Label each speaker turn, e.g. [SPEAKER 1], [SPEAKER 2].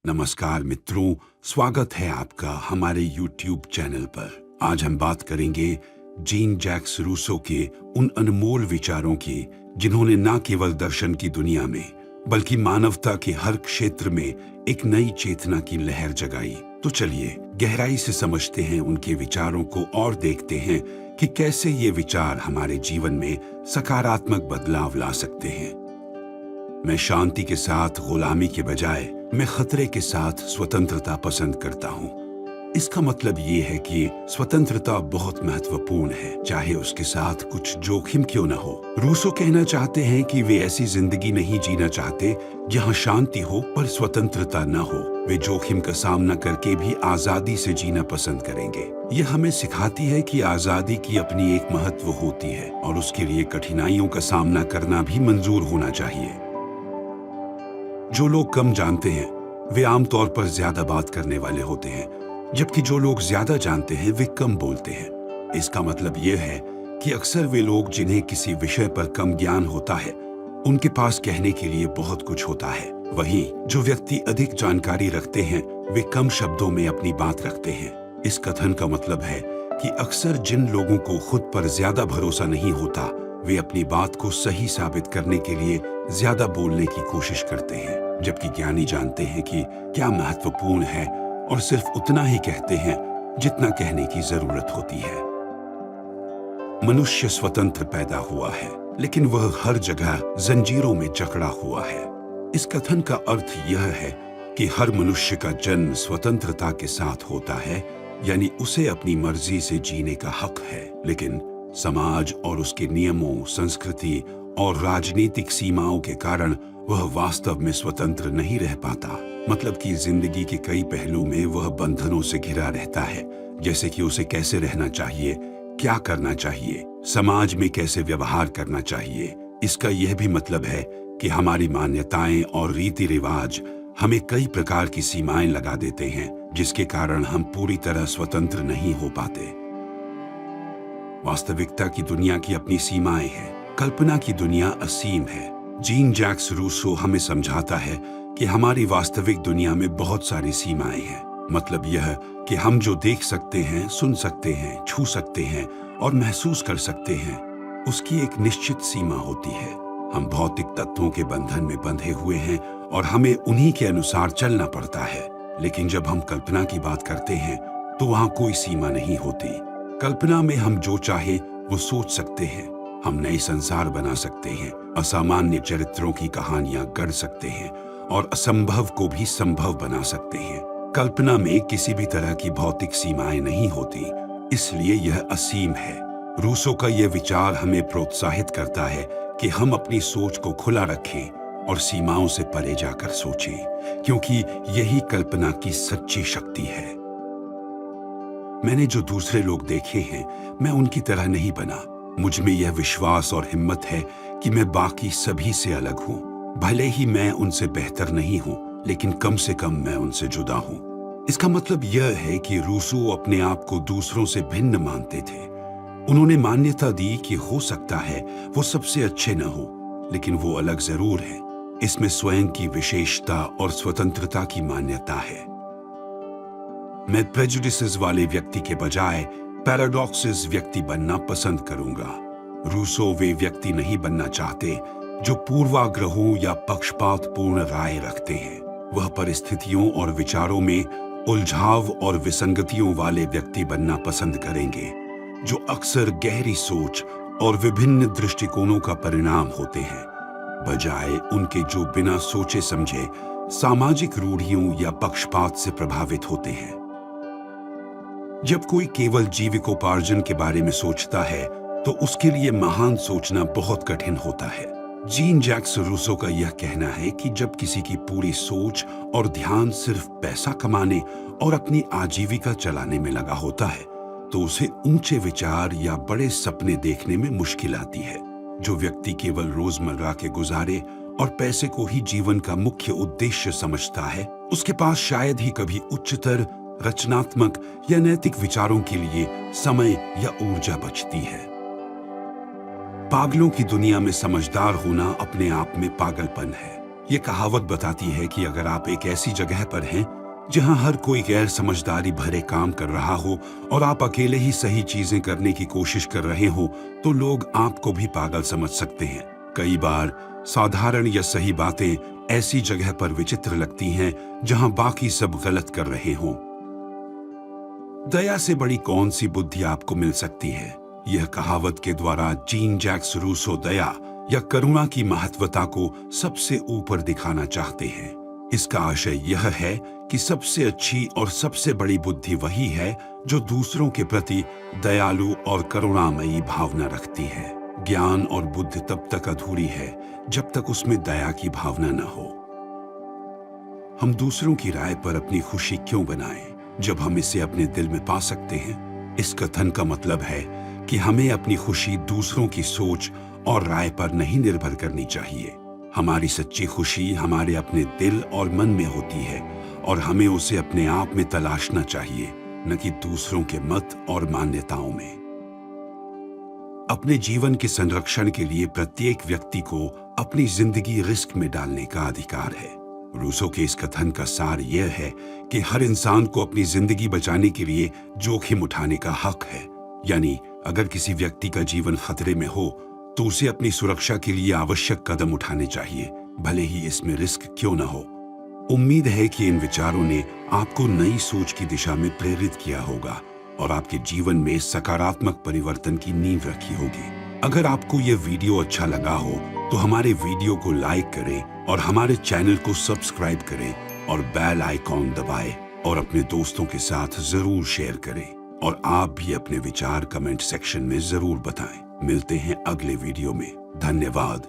[SPEAKER 1] नमस्कार मित्रों, स्वागत है आपका हमारे YouTube चैनल पर। आज हम बात करेंगे जीन जैक्स रूसो के उन अनमोल विचारों की जिन्होंने न केवल दर्शन की दुनिया में बल्कि मानवता के हर क्षेत्र में एक नई चेतना की लहर जगाई। तो चलिए गहराई से समझते हैं उनके विचारों को और देखते हैं कि कैसे ये विचार हमारे जीवन में सकारात्मक बदलाव ला सकते हैं। मैं शांति के साथ गुलामी के बजाय मैं खतरे के साथ स्वतंत्रता पसंद करता हूँ। इसका मतलब ये है कि स्वतंत्रता बहुत महत्वपूर्ण है, चाहे उसके साथ कुछ जोखिम क्यों न हो। रूसो कहना चाहते हैं कि वे ऐसी जिंदगी नहीं जीना चाहते जहाँ शांति हो पर स्वतंत्रता न हो। वे जोखिम का सामना करके भी आजादी से जीना पसंद करेंगे। यह हमें सिखाती है कि आजादी की अपनी एक महत्व होती है और उसके लिए कठिनाइयों का सामना करना भी मंजूर होना चाहिए। जो लोग कम जानते हैं वे आमतौर पर ज्यादा बात करने वाले होते हैं, जबकि जो लोग ज्यादा जानते हैं वे कम बोलते हैं। इसका मतलब यह है कि अक्सर वे लोग जिन्हें किसी विषय पर कम ज्ञान होता है उनके पास कहने के लिए बहुत कुछ होता है। वहीं जो व्यक्ति अधिक जानकारी रखते हैं वे कम शब्दों में अपनी बात रखते हैं। इस कथन का मतलब है कि अक्सर जिन लोगों को खुद पर ज्यादा भरोसा नहीं होता वे अपनी बात को सही साबित करने के लिए ज्यादा बोलने की कोशिश करते हैं, जबकि ज्ञानी जानते हैं कि क्या महत्वपूर्ण है और सिर्फ उतना ही कहते हैं जितना कहने की जरूरत होती है। मनुष्य स्वतंत्र पैदा हुआ है, लेकिन वह हर जगह जंजीरों में जकड़ा हुआ है। इस कथन का अर्थ यह है कि हर मनुष्य का जन्म स्वतंत्रता के साथ होता है, यानी उसे अपनी मर्जी से जीने का हक है। लेकिन समाज और उसके नियमों, संस्कृति और राजनीतिक सीमाओं के कारण वह वास्तव में स्वतंत्र नहीं रह पाता। मतलब कि जिंदगी के कई पहलू में वह बंधनों से घिरा रहता है, जैसे कि उसे कैसे रहना चाहिए, क्या करना चाहिए, समाज में कैसे व्यवहार करना चाहिए। इसका यह भी मतलब है कि हमारी मान्यताएं और रीति रिवाज हमें कई प्रकार की सीमाएं लगा देते हैं, जिसके कारण हम पूरी तरह स्वतंत्र नहीं हो पाते। वास्तविकता की दुनिया की अपनी सीमाएं हैं, कल्पना की दुनिया असीम है। जीन जैक्स रूसो हमें समझाता है कि हमारी वास्तविक दुनिया में बहुत सारी सीमाएं हैं। मतलब यह कि हम जो देख सकते हैं, सुन सकते हैं, छू सकते हैं और महसूस कर सकते हैं, उसकी एक निश्चित सीमा होती है। हम भौतिक तत्वों के बंधन में बंधे हुए हैं और हमें उन्हीं के अनुसार चलना पड़ता है। लेकिन जब हम कल्पना की बात करते हैं तो वहां कोई सीमा नहीं होती। कल्पना में हम जो चाहे वो सोच सकते हैं। हम नए संसार बना सकते हैं, असामान्य चरित्रों की कहानियां गढ़ सकते हैं और असंभव को भी संभव बना सकते हैं। कल्पना में किसी भी तरह की भौतिक सीमाएं नहीं होती, इसलिए यह असीम है। रूसो का यह विचार हमें प्रोत्साहित करता है कि हम अपनी सोच को खुला रखें और सीमाओं से परे जाकर सोचें, क्योंकि यही कल्पना की सच्ची शक्ति है। मैंने जो दूसरे लोग देखे हैं मैं उनकी तरह नहीं बना। मुझ में यह विश्वास और हिम्मत है कि मैं बाकी सभी से अलग हूँ। भले ही मैं उनसे बेहतर नहीं हूँ, लेकिन कम से कम मैं उनसे जुदा हूँ। इसका मतलब यह है कि रूसो अपने आप को दूसरों से भिन्न मानते थे। उन्होंने मान्यता दी कि हो सकता है वो सबसे अच्छे न हो, लेकिन वो अलग जरूर है। इसमें स्वयं की विशेषता और स्वतंत्रता की मान्यता है। मैं प्रेजुडिसेस वाले व्यक्ति के बजाय पैराडॉक्सेस व्यक्ति बनना पसंद करूंगा। रूसो वे व्यक्ति नहीं बनना चाहते जो पूर्वाग्रहों या पक्षपातपूर्ण राय रखते हैं। वह परिस्थितियों और विचारों में उलझाव और विसंगतियों वाले व्यक्ति बनना पसंद करेंगे, जो अक्सर गहरी सोच और विभिन्न दृष्टिकोणों का परिणाम होते हैं, बजाय उनके जो बिना सोचे समझे सामाजिक रूढ़ियों या पक्षपात से प्रभावित होते हैं। जब कोई केवल जीविकोपार्जन के बारे में सोचता है तो उसके लिए महान सोचना बहुत कठिन होता है। जीन जैक्स रूसो का यह कहना है कि जब किसी की पूरी सोच और ध्यान सिर्फ पैसा कमाने और अपनी आजीविका चलाने में लगा होता है तो उसे ऊंचे विचार या बड़े सपने देखने में मुश्किल आती है। जो व्यक्ति केवल रोजमर्रा के गुजारे और पैसे को ही जीवन का मुख्य उद्देश्य समझता है, उसके पास शायद ही कभी उच्चतर, रचनात्मक या नैतिक विचारों के लिए समय या ऊर्जा बचती है। पागलों की दुनिया में समझदार होना अपने आप में पागलपन है। ये कहावत बताती है कि अगर आप एक ऐसी जगह पर हैं जहां हर कोई गैर समझदारी भरे काम कर रहा हो और आप अकेले ही सही चीजें करने की कोशिश कर रहे हो, तो लोग आपको भी पागल समझ सकते हैं। कई बार साधारण या सही बातें ऐसी जगह पर विचित्र लगती हैं जहां बाकी सब गलत कर रहे हों। दया से बड़ी कौन सी बुद्धि आपको मिल सकती है? यह कहावत के द्वारा जीन जैक्स रूसो दया या करुणा की महत्वता को सबसे ऊपर दिखाना चाहते हैं। इसका आशय यह है कि सबसे अच्छी और सबसे बड़ी बुद्धि वही है जो दूसरों के प्रति दयालु और करुणामयी भावना रखती है। ज्ञान और बुद्धि तब तक अधूरी है जब तक उसमें दया की भावना न हो। हम दूसरों की राय पर अपनी खुशी क्यों बनाएं जब हम इसे अपने दिल में पा सकते हैं? इस कथन का मतलब है कि हमें अपनी खुशी दूसरों की सोच और राय पर नहीं निर्भर करनी चाहिए। हमारी सच्ची खुशी हमारे अपने दिल और मन में होती है और हमें उसे अपने आप में तलाशना चाहिए, न कि दूसरों के मत और मान्यताओं में। अपने जीवन के संरक्षण के लिए प्रत्येक व्यक्ति को अपनी जिंदगी रिस्क में डालने का अधिकार है। रूसो के इस कथन का सार यह है कि हर इंसान को अपनी जिंदगी बचाने के लिए जोखिम उठाने का हक है। यानी अगर किसी व्यक्ति का जीवन खतरे में हो तो उसे अपनी सुरक्षा के लिए आवश्यक कदम उठाने चाहिए, भले ही इसमें रिस्क क्यों न हो। उम्मीद है कि इन विचारों ने आपको नई सोच की दिशा में प्रेरित किया होगा और आपके जीवन में सकारात्मक परिवर्तन की नींव रखी होगी। अगर आपको यह वीडियो अच्छा लगा हो तो हमारे वीडियो को लाइक करें और हमारे चैनल को सब्सक्राइब करें और बेल आइकॉन दबाएं और अपने दोस्तों के साथ जरूर शेयर करें। और आप भी अपने विचार कमेंट सेक्शन में जरूर बताएं। मिलते हैं अगले वीडियो में। धन्यवाद।